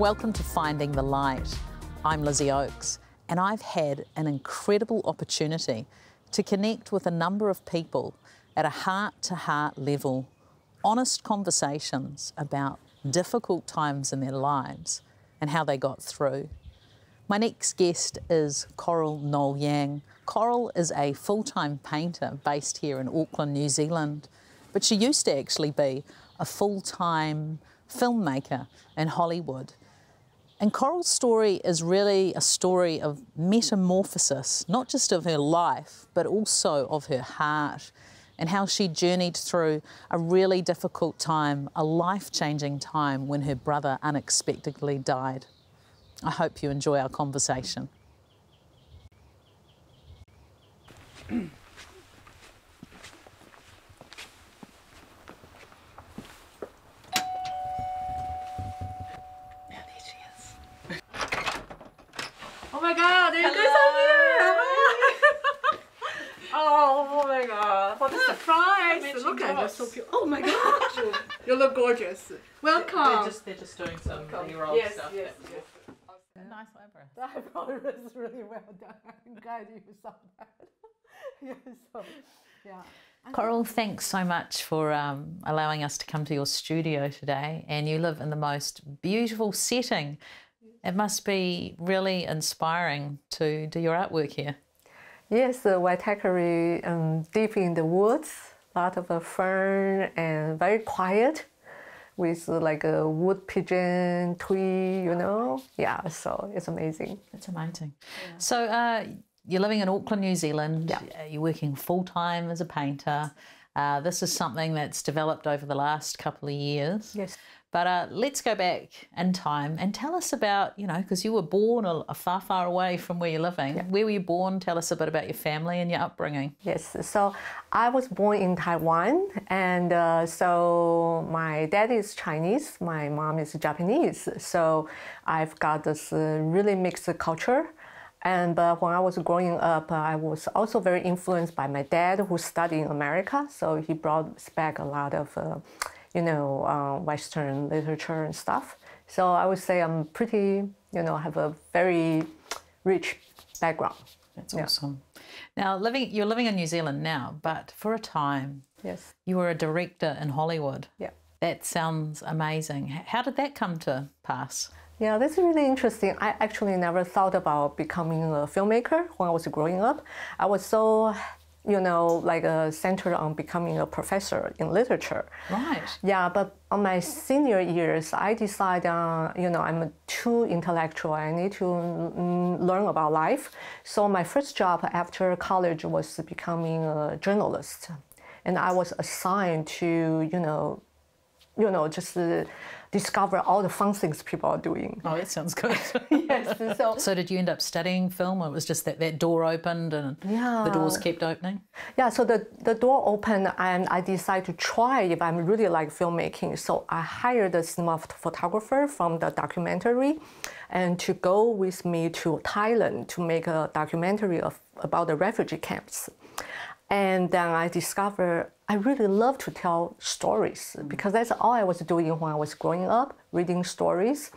Welcome to Finding the Light. I'm Lizzie Oakes, and I've had an incredible opportunity to connect with a number of people at a heart-to-heart level, honest conversations about difficult times in their lives and how they got through. My next guest is Coral Noel Yang. Coral is a full-time painter based here in Auckland, New Zealand, but she used to actually be a full-time filmmaker in Hollywood. And Coral's story is really a story of metamorphosis, not just of her life, but also of her heart, and how she journeyed through a really difficult time, a life-changing time when her brother unexpectedly died. I hope you enjoy our conversation. Oh my God, you guys are here! Oh my God, what a surprise! Look at you, so beautiful. Oh my God, you look gorgeous. Welcome. They're just doing some B-roll stuff. Yes. Nice eyebrow. The eyebrow is really well done. I'm glad you saw that. Yeah. Coral, thanks so much for allowing us to come to your studio today. And you live in the most beautiful setting. It must be really inspiring to do your artwork here. Yes, Waitakere, deep in the woods, a lot of fern and very quiet with like a wood pigeon tree, you know. Yeah, so it's amazing. It's amazing. Yeah. So you're living in Auckland, New Zealand. Yeah. You're working full-time as a painter. This is something that's developed over the last couple of years. Yes. But let's go back in time and tell us about, you know, because you were born a far, far away from where you're living. Yeah. Where were you born? Tell us a bit about your family and your upbringing. Yes, so I was born in Taiwan, and so my dad is Chinese, my mom is Japanese. So I've got this really mixed culture. But when I was growing up, I was also very influenced by my dad, who studied in America. So he brought back a lot of Western literature and stuff. So I would say I'm pretty, have a very rich background. That's awesome. Now, you're living in New Zealand now, but for a time, yes, you were a director in Hollywood. Yeah. That sounds amazing. How did that come to pass? Yeah, that's really interesting. I actually never thought about becoming a filmmaker when I was growing up. I was so centered on becoming a professor in literature. Right. Yeah, but on my senior years, I decided, I'm too intellectual. I need to learn about life. So my first job after college was becoming a journalist. And I was assigned to, just discover all the fun things people are doing. Oh, that sounds good. Yes. So did you end up studying film, or it was just that door opened and the doors kept opening? Yeah, so the door opened and I decided to try if I really like filmmaking. So I hired a cinema photographer from the documentary and to go with me to Thailand to make a documentary about the refugee camps. And then I discovered I really love to tell stories because that's all I was doing when I was growing up, reading stories.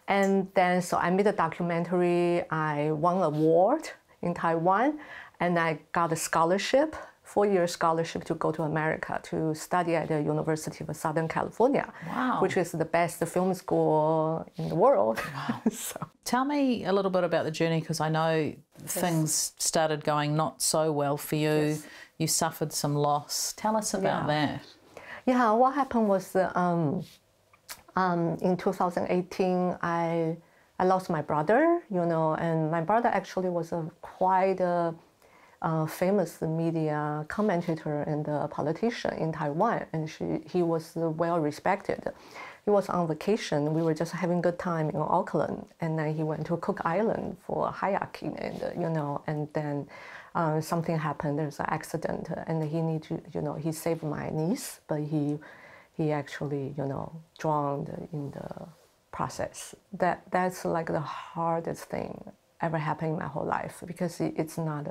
And then so I made a documentary, I won an award in Taiwan, and I got a scholarship, 4-year scholarship to go to America to study at the University of Southern California, wow, which is the best film school in the world. Wow. So. Tell me a little bit about the journey, because I know things started going not so well for you. Yes. You suffered some loss. Tell us about that. Yeah, what happened was in 2018, I lost my brother, and my brother actually was quite a famous media commentator and a politician in Taiwan, and he was well respected. He was on vacation. We were just having a good time in Auckland, and then he went to Cook Island for kayaking, and then something happened. There's an accident, and he saved my niece, but he actually drowned in the process. That's like the hardest thing ever happened in my whole life, because it's not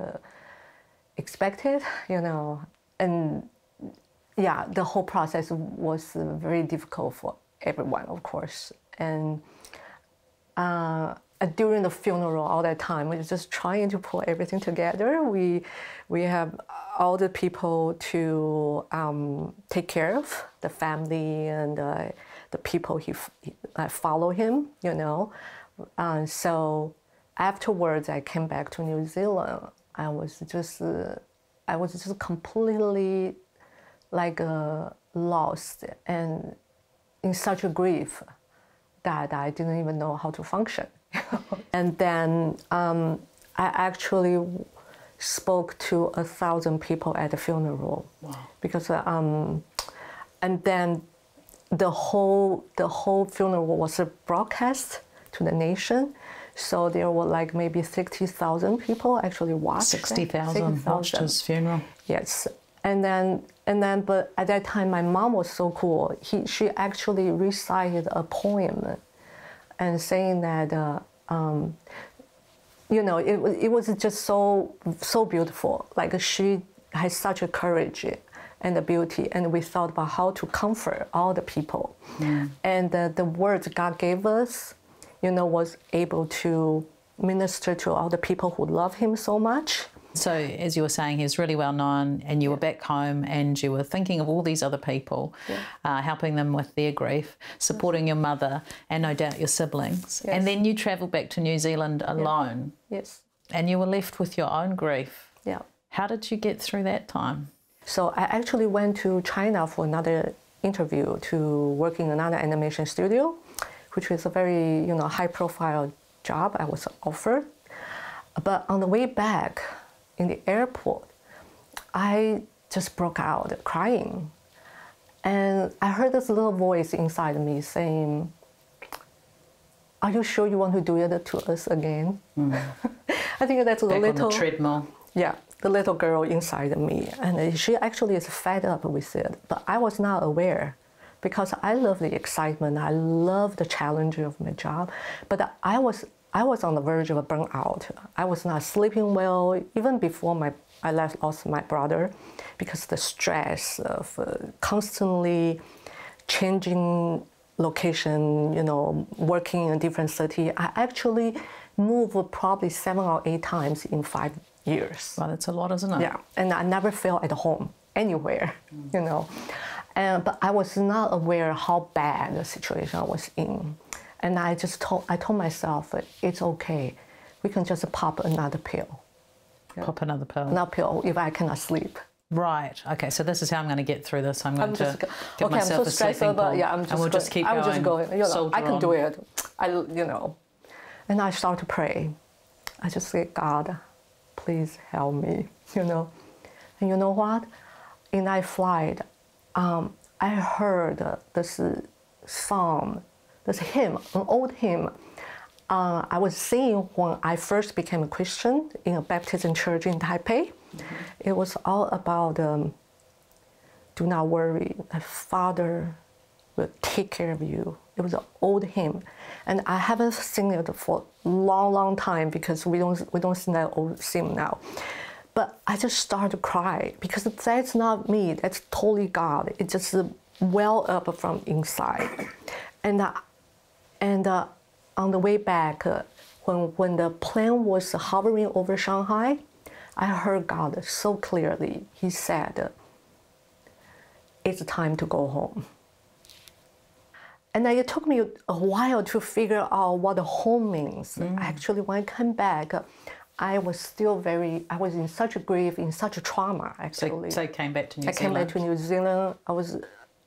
expected, and yeah, the whole process was very difficult for everyone, of course. And during the funeral, all that time, we were just trying to pull everything together. We have all the people to take care of, the family and the people he follow him, you know. So afterwards, I came back to New Zealand. I was just completely like lost and in such a grief that I didn't even know how to function. And then I actually spoke to 1,000 people at the funeral. Wow. Because and then the whole funeral was broadcast to the nation. So there were like maybe 60,000 people actually watched. 60,000 watched his funeral. Yes. And then, but at that time, my mom was so cool. She actually recited a poem, and saying that, you know, it was just so beautiful. Like she has such a courage and a beauty, and we thought about how to comfort all the people. Mm. And the words God gave us, you know, was able to minister to all the people who love Him so much. So, as you were saying, he's really well known, and you were back home and you were thinking of all these other people, helping them with their grief, supporting your mother and no doubt your siblings. Yes. And then you travelled back to New Zealand alone. Yes. And you were left with your own grief. Yeah. How did you get through that time? So I actually went to China for another interview to work in another animation studio, which was a very, you know, high-profile job I was offered. But on the way back, in the airport, I just broke out crying. And I heard this little voice inside me saying, "Are you sure you want to do it to us again?" Mm. I think that's the little... on the treadmill. Yeah, the little girl inside me. And she actually is fed up with it. But I was not aware, because I love the excitement. I love the challenge of my job. But I was on the verge of a burnout. I was not sleeping well, even before I lost my brother, because the stress of constantly changing location, you know, working in a different city. I actually moved probably 7 or 8 times in 5 years. Well, that's a lot, isn't it? Yeah, and I never felt at home anywhere, you know. But I was not aware how bad the situation I was in. And I told myself, it's okay. We can just pop another pill. Pop another pill? Another pill if I cannot sleep. Right. Okay, so this is how I'm going to get through this. I'm going to give myself I'm so a sleeping pill. Yeah, and we'll just keep going. I'm just going. You know, I can on. do it. You know. And I start to pray. I just say, God, please help me, you know. And you know what? In that flight, I heard this song, this hymn, an old hymn. I was singing when I first became a Christian in a Baptist church in Taipei. Mm-hmm. It was all about, do not worry, my Father will take care of you. It was an old hymn. And I haven't sung it for a long, long time because we don't sing that old hymn now. But I just started to cry because that's not me, that's totally God. It just well up from inside. And on the way back, when the plane was hovering over Shanghai, I heard God so clearly. He said, it's time to go home. And it took me a while to figure out what the home means. Mm. Actually, when I came back, I was in such a grief, in such a trauma, actually. So you came back to New Zealand? I came back to New Zealand. I was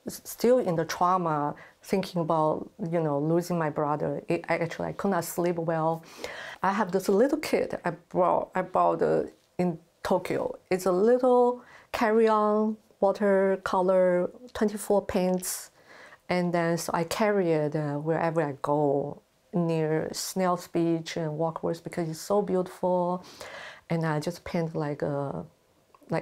still in the trauma, thinking about, you know, losing my brother. I could not sleep well. I have this little kit I bought in Tokyo. It's a little carry-on watercolor, 24 paints. And then so I carry it wherever I go, near Snail's Beach and Walkworth, because it's so beautiful. And I just paint like a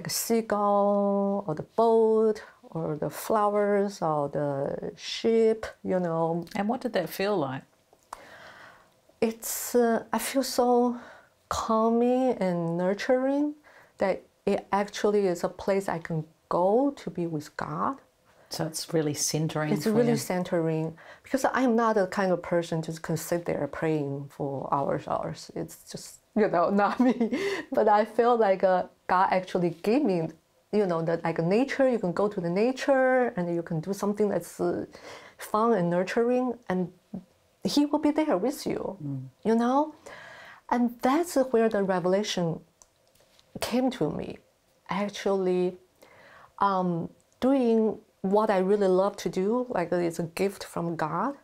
seagull or the boat or the flowers or the ship, you know. And what did that feel like? It's, I feel so calming and nurturing that it actually is a place I can go to be with God. So it's really centering. It's really centering, because I'm not the kind of person just can sit there praying for hours. It's just, not me. But I feel like God actually gave me, that like nature, you can go to the nature and you can do something that's fun and nurturing, and He will be there with you, And that's where the revelation came to me. Actually, doing what I really love to do, like it's a gift from God,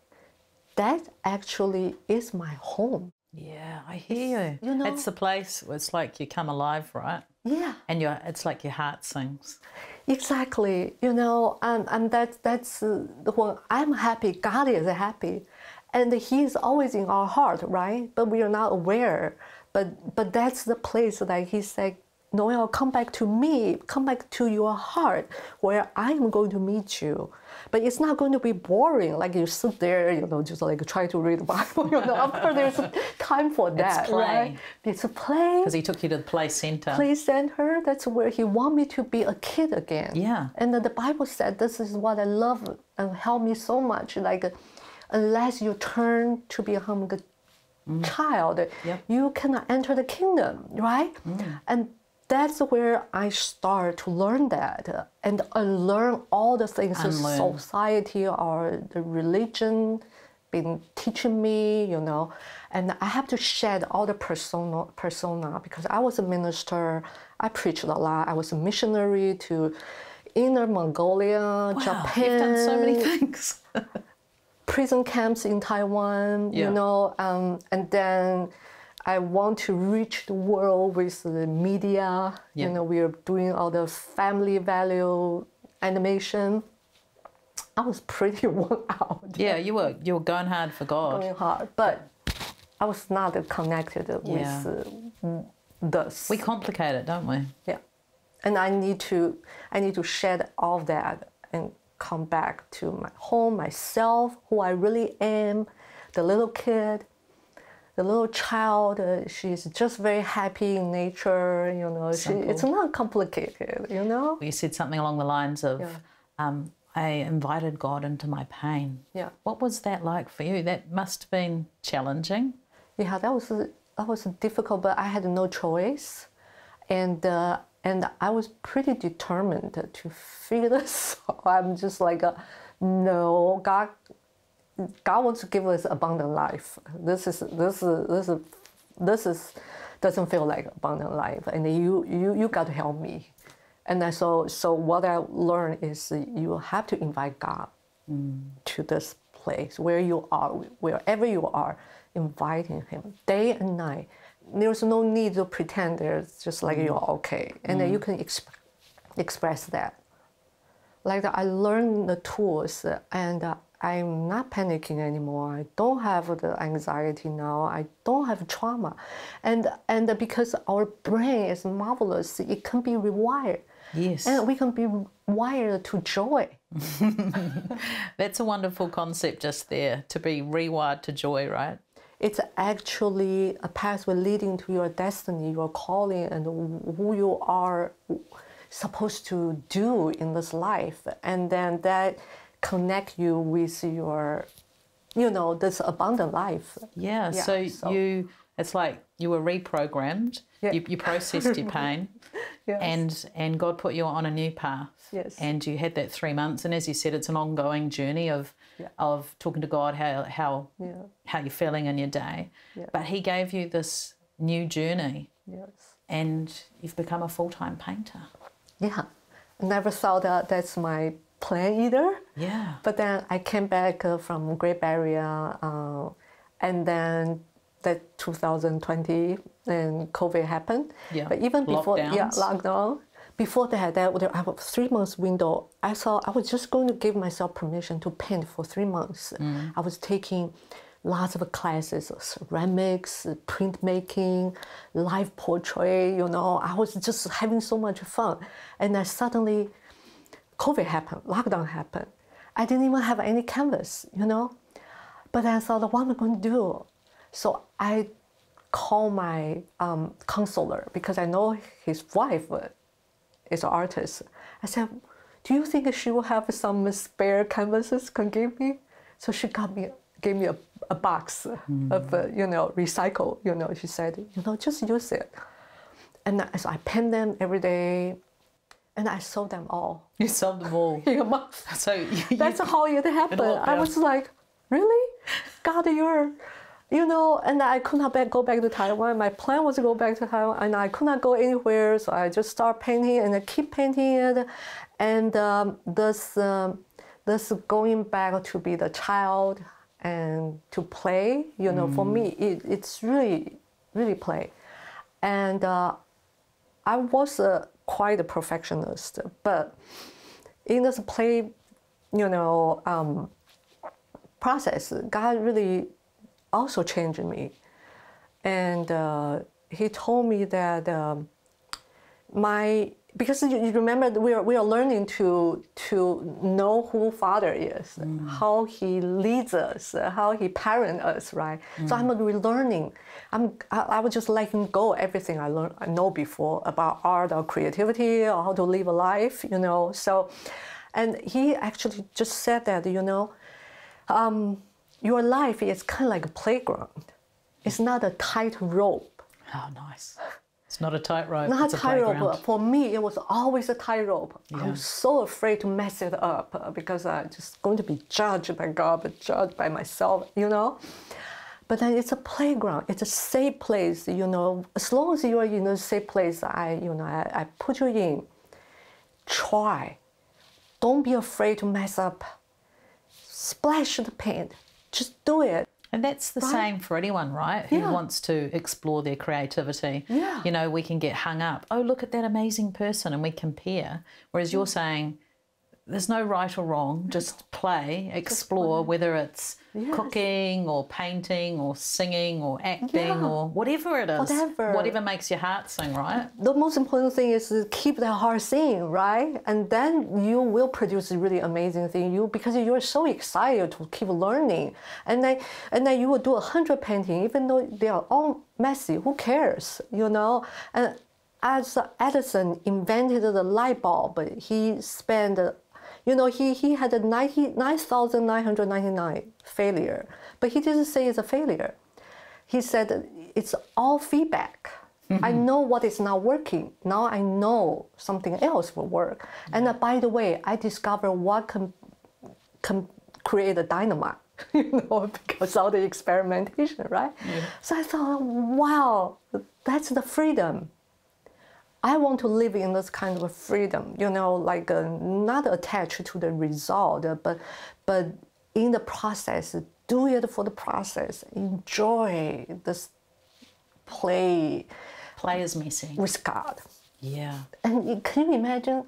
that actually is my home. Yeah, I hear you. It's the place where it's like you come alive, right? Yeah. And it's like your heart sings. Exactly. And that's when I'm happy, God is happy. And He is always in our heart, right? But we are not aware. But that's the place that He said, Noel, come back to me, come back to your heart, where I'm going to meet you. But it's not going to be boring, like you sit there, just like try to read the Bible. Of course, there's time for that, it's play. Right? It's a play. Because He took you to the play center. Play center, that's where He want me to be a kid again. Yeah. And the Bible said, this is what I love and help me so much. Like, unless you turn to become a child, you cannot enter the kingdom, right? And that's where I start to learn that and unlearn all the things the society or the religion been teaching me, and I have to shed all the persona because I was a minister, I preached a lot, I was a missionary to Inner Mongolia, Japan. You've done so many things. Prison camps in Taiwan, and then I want to reach the world with the media. We are doing all the family value animation. I was pretty worn out. Yeah, you were going hard for God. Going hard, but I was not connected with this. We complicate it, don't we? Yeah, and I need to shed all that and come back to my home, myself, who I really am, the little kid. The little child, she's just very happy in nature, it's not complicated, Well, you said something along the lines of, I invited God into my pain. Yeah. What was that like for you? That must have been challenging. Yeah, that was difficult, but I had no choice. And I was pretty determined to figure this out. I'm just like, no, God wants to give us abundant life. This doesn't feel like abundant life, and you got to help me. And so what I learned is you have to invite God to this place where you are, wherever you are, inviting Him day and night. There's no need to pretend there's just like you're okay, and then you can express that. Like that, I learned the tools, and I'm not panicking anymore. I don't have the anxiety now. I don't have trauma. And because our brain is marvelous, it can be rewired. Yes. And we can be wired to joy. That's a wonderful concept just there, to be rewired to joy, right? It's actually a pathway leading to your destiny, your calling, and who you are supposed to do in this life. And then that connect you with your, this abundant life. Yeah, so it's like you were reprogrammed, you processed your pain, and God put you on a new path. Yes. And you had that 3 months, and as you said, it's an ongoing journey of talking to God, how you're feeling in your day. Yeah. But He gave you this new journey. Yes. And you've become a full-time painter. Yeah. I never thought that's my plan either. Yeah. But then I came back from Great Barrier, and then that 2020, and COVID happened. Yeah. But even before, lockdown. Before that, I have a 3 months window. I thought I was just going to give myself permission to paint for 3 months. I was taking lots of classes, ceramics, printmaking, live portrait. I was just having so much fun, and then suddenly, COVID happened, lockdown happened. I didn't even have any canvas, But I thought, what am I going to do? So I called my counselor, because I know his wife is an artist. I said, do you think she will have some spare canvases can give me? So she gave me a box of, recycle, she said, just use it. And so I pen them every day, and I sold them all. You sold them all? In a month. So that's how it happened. I was like, really? God, and I could not go back to Taiwan. My plan was to go back to Taiwan, and I could not go anywhere, so I just start painting, and I keep painting it. And this going back to be the child and to play, for me, it's really, really play. And I was quite a perfectionist, but in this play, process, God really also changed me. And he told me that because you remember we are learning to know who Father is, how he leads us, how he parents us, right? So I'm relearning. I was just letting go everything I know before about art or creativity or how to live a life, So, and he actually just said that, your life is kind of like a playground. It's not a tight rope. Oh, nice. It's not a tightrope. Not it's a tightrope. For me, it was always a tightrope. Yeah. I'm so afraid to mess it up because I'm just going to be judged by God, but judged by myself, But then it's a playground. It's a safe place, As long as you are in a safe place, I put you in. Try. Don't be afraid to mess up. Splash the paint. Just do it. And that's the same for anyone, right? Who wants to explore their creativity. Yeah. We can get hung up. Oh, look at that amazing person, and we compare. Whereas you're saying there's no right or wrong. Just play, explore, whether it's cooking or painting or singing or acting or whatever it is. Whatever makes your heart sing, right? The most important thing is to keep the heart singing, right? And then you will produce a really amazing thing. Because you're so excited to keep learning, and then you will do 100 paintings, even though they are all messy. Who cares, And as Edison invented the light bulb, he spent. He had a 99,999 failure, but he didn't say it's a failure. He said it's all feedback. I know what is not working. Now I know something else will work. And by the way, I discovered what can create a dynamite, because of the experimentation, right? Yeah. So I thought, wow, that's the freedom. I want to live in this kind of freedom, not attached to the result, but in the process, do it for the process. Enjoy this play. Play is messy. With God. Yeah. And can you imagine,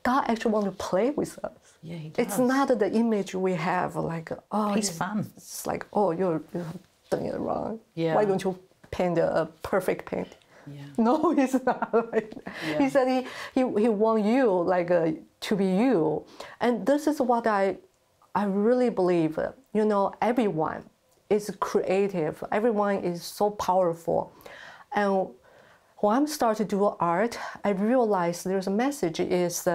God actually wants to play with us. Yeah, he does. It's not the image we have, he's fun. It's like, oh, you're doing it wrong. Yeah. Why don't you paint a perfect paint? Yeah. No, it's not like that. Yeah. He said he wants you to be you, and this is what I really believe. Everyone is creative. Everyone is so powerful, and when I started to do art, I realized there's a message. Is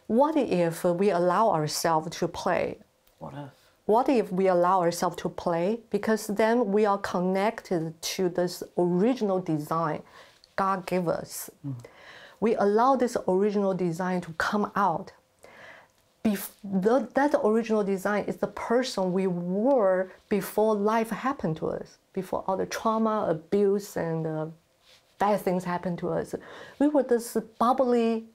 what if we allow ourselves to play? What if? What if we allow ourselves to play? Because then we are connected to this original design God gave us. We allow this original design to come out. That original design is the person we were before life happened to us, before all the trauma, abuse, and bad things happened to us. We were this bubbly,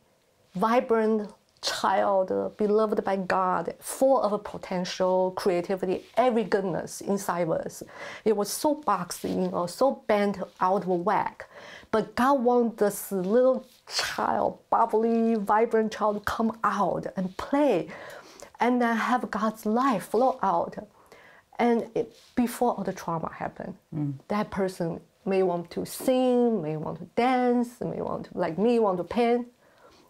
vibrant child, beloved by God, full of potential, creativity, every goodness inside of us. It was so boxed, so bent out of whack. But God wants this little child, bubbly, vibrant child to come out and play, and then have God's life flow out. And before all the trauma happened, that person may want to sing, may want to dance, may want to, like me, want to paint,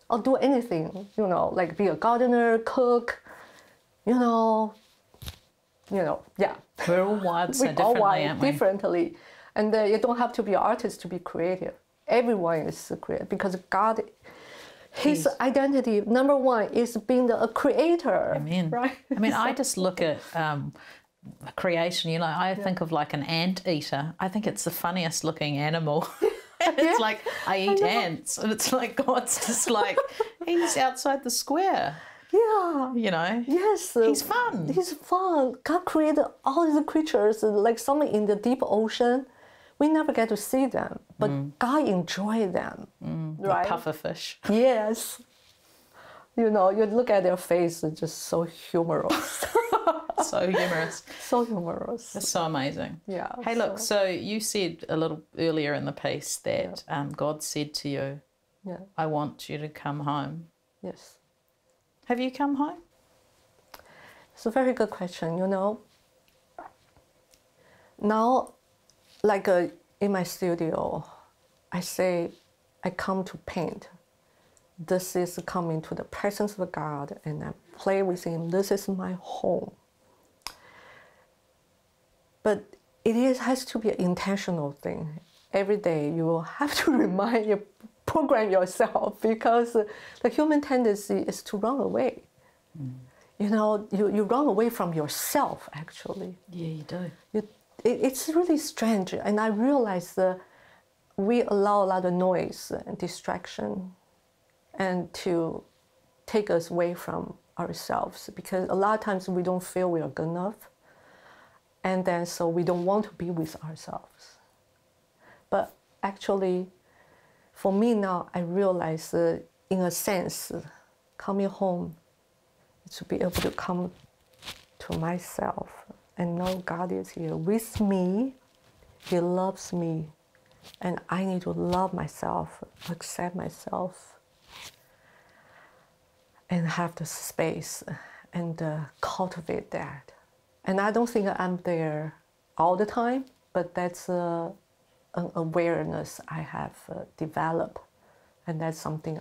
or do anything, like be a gardener, cook, yeah. We're all wired so differently, all wired aren't we? Differently. And you don't have to be an artist to be creative. Everyone is creative because God, His identity, number one, is being a creator. Amen. Right? I mean, I just look at creation, you know, I think of like an anteater. I think it's the funniest looking animal. It's like, I eat ants. And it's like, God's just like, he's outside the square. Yeah. You know? Yes. He's fun. He's fun. God created all these creatures, like some in the deep ocean. We never get to see them, but God enjoys them. Right? Like pufferfish. Yes. You know, you look at their face, it's just so humorous. So humorous. So humorous. That's so amazing. Yeah. Hey, look, so you said a little earlier in the piece that God said to you, I want you to come home. Yes. Have you come home? It's a very good question, you know. Now, like in my studio, I say, I come to paint. This is coming to the presence of God, and I play with Him. This is my home. But has to be an intentional thing. Every day you will have to program yourself, because the human tendency is to run away. You know, you run away from yourself, actually. Yeah, you do. It's really strange. And I realize that we allow a lot of noise and distraction and to take us away from ourselves, because a lot of times we don't feel we are good enough. And then so we don't want to be with ourselves. But actually, for me now, I realize in a sense, coming home is to be able to come to myself and know God is here with me. He loves me. And I need to love myself, accept myself, and have the space and cultivate that. And I don't think I'm there all the time, but that's an awareness I have developed, and that's something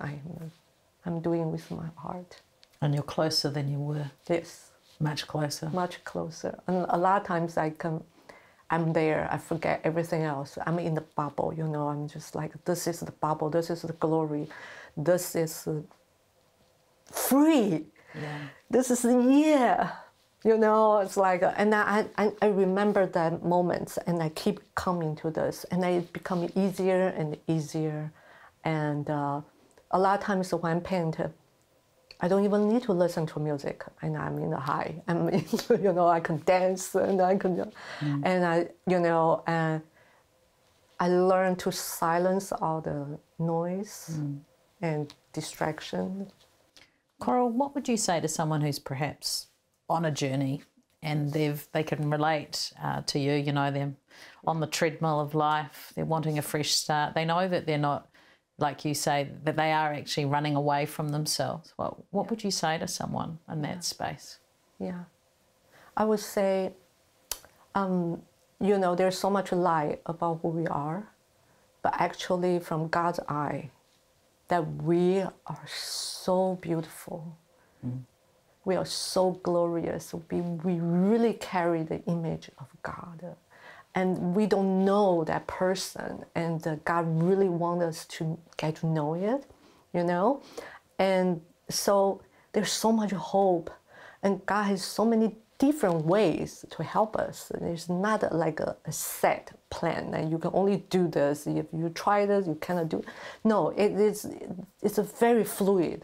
I'm doing with my heart. And you're closer than you were. Yes. Much closer. Much closer. And a lot of times I'm there, I forget everything else. I'm in the bubble, you know, I'm just like, this is the bubble, this is the glory, this is free. Yeah. This is you know, it's like, and I remember that moment, and I keep coming to this, and it become easier and easier. And a lot of times when I paint, I don't even need to listen to music, and I'm in the high. I'm, you know, I can dance, and I can, and and I learn to silence all the noise and distraction. Coral, what would you say to someone who's perhaps on a journey and they can relate to you, you know, them on the treadmill of life, they're wanting a fresh start, they know that they're not, like you say, that they are actually running away from themselves. What would you say to someone in that space? Yeah, I would say, you know, there's so much lie about who we are, but actually from God's eye, that we are so beautiful. We are so glorious. We really carry the image of God. And we don't know that person. And God really wants us to get to know it, you know? And so there's so much hope. And God has so many different ways to help us. There's not like a set plan, and you can only do this. If you try this, you cannot do it. No, it's a very fluid.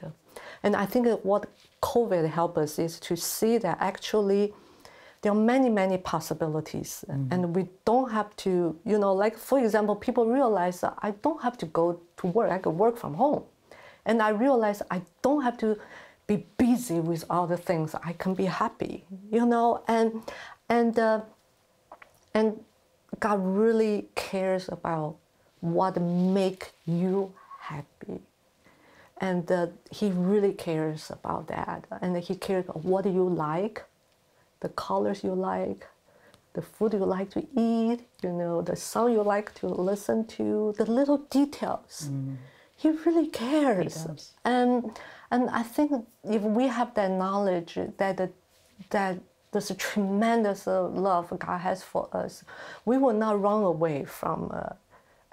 And I think that what COVID helped us is to see that actually there are many, many possibilities. And we don't have to, you know, like for example, people realize that I don't have to go to work. I can work from home. And I realized I don't have to be busy with all the things. I can be happy, you know, and God really cares about what make you happy. And He really cares about that. And He cares about what you like, the colors you like, the food you like to eat, you know, the song you like to listen to, the little details. He really cares. He does. And I think if we have that knowledge that there's a tremendous love God has for us, we will not run away from,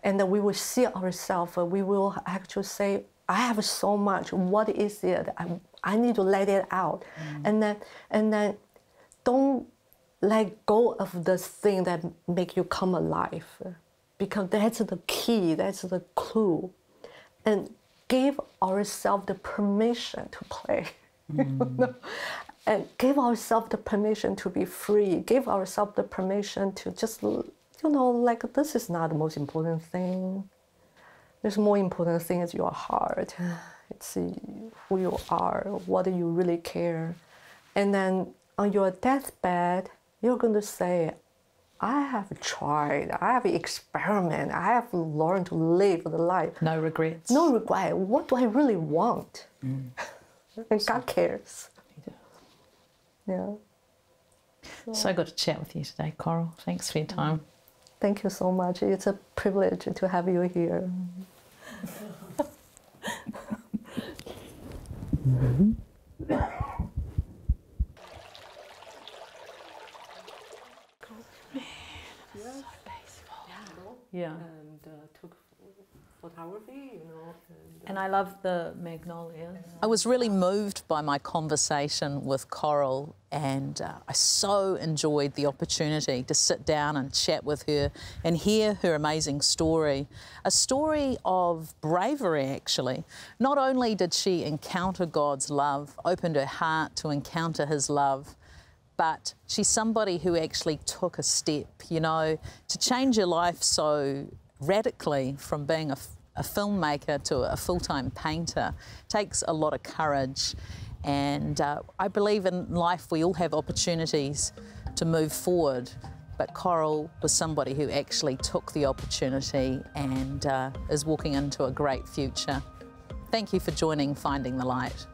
and we will see ourselves. We will actually say, I have so much. What is it? I need to let it out, and then don't let go of the thing that make you come alive, because that's the key. That's the clue, and give ourselves the permission to play, you know? And give ourselves the permission to be free. Give ourselves the permission to just, you know, like, this is not the most important thing. There's more important thing is your heart. It's who you are, what you really care. And then on your deathbed, you're going to say, I have tried, I have experimented, I have learned to live the life. No regrets. No regret. What do I really want? And God cares. Yeah. So good to chat with you today, Coral. Thanks for your time. Thank you so much. It's a privilege to have you here. Yeah. And took photography, you know. And I love the magnolias. I was really moved by my conversation with Coral, and I so enjoyed the opportunity to sit down and chat with her and hear her amazing story. A story of bravery, actually. Not only did she encounter God's love, opened her heart to encounter His love, but she's somebody who actually took a step, you know, to change her life so radically from being a filmmaker to a full-time painter takes a lot of courage. And I believe in life we all have opportunities to move forward, but Coral was somebody who actually took the opportunity and is walking into a great future. Thank you for joining Finding the Light.